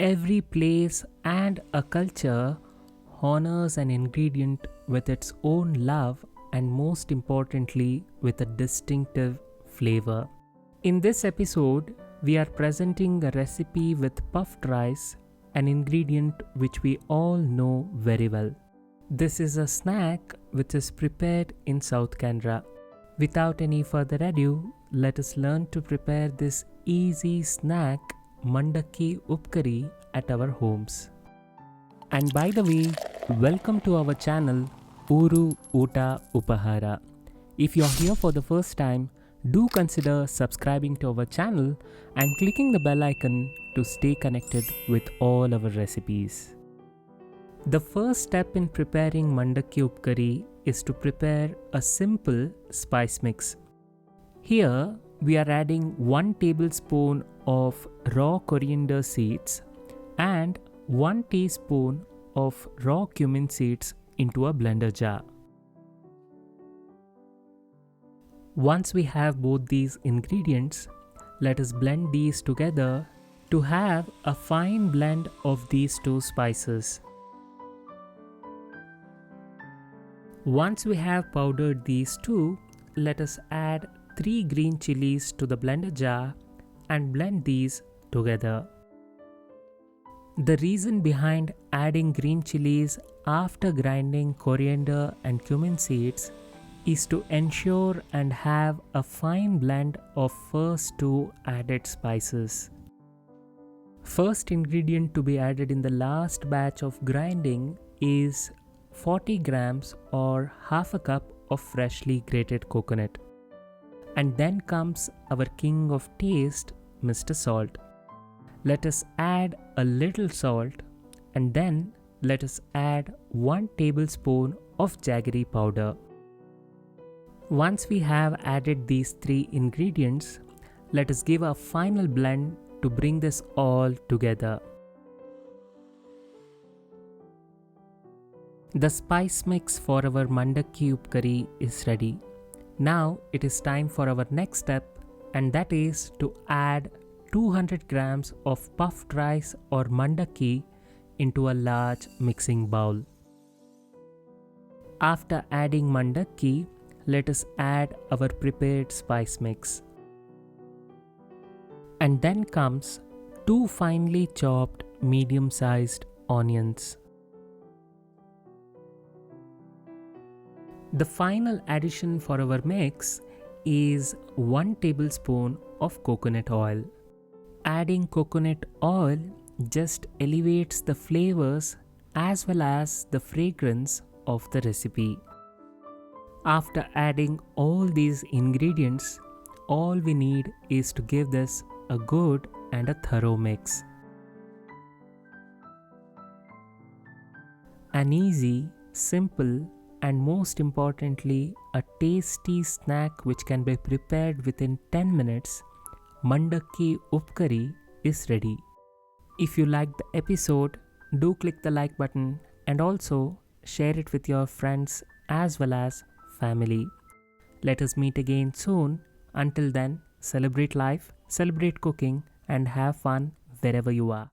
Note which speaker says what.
Speaker 1: Every place and a culture honors an ingredient with its own love and, most importantly, with a distinctive flavor. In this episode, we are presenting a recipe with puffed rice, an ingredient which we all know very well. This is a snack which is prepared in South Canara. Without any further ado, let us learn to prepare this easy snack, Mandakki Upkari, at our homes. And by the way, welcome to our channel Uru Uta Upahara. If you are here for the first time, do consider subscribing to our channel and clicking the bell icon to stay connected with all our recipes. The first step in preparing Mandakki Upkari is to prepare a simple spice mix. Here we are adding 1 tablespoon of raw coriander seeds and 1 teaspoon of raw cumin seeds into a blender jar. Once we have both these ingredients, let us blend these together to have a fine blend of these two spices. Once we have powdered these two, let us add 3 green chillies to the blender jar and blend these together. The reason behind adding green chillies after grinding coriander and cumin seeds is to ensure and have a fine blend of first two added spices. First ingredient to be added in the last batch of grinding is 40 grams or half a cup of freshly grated coconut. And then comes our king of taste, Mr. Salt. Let us add a little salt and then let us add 1 tablespoon of jaggery powder. Once we have added these 3 ingredients, let us give a final blend to bring this all together. The spice mix for our Mandakki Upkari is ready. Now it is time for our next step, and that is to add 200 grams of puffed rice or mandakki into a large mixing bowl. After adding mandakki, let us add our prepared spice mix. And then comes 2 finely chopped medium-sized onions. The final addition for our mix is 1 tablespoon of coconut oil. Adding coconut oil just elevates the flavors as well as the fragrance of the recipe. After adding all these ingredients, all we need is to give this a good and a thorough mix. An easy, simple, and most importantly, a tasty snack which can be prepared within 10 minutes, Mandakki Upkari is ready. If you liked the episode, do click the like button and also share it with your friends as well as family. Let us meet again soon. Until then, celebrate life, celebrate cooking, and have fun wherever you are.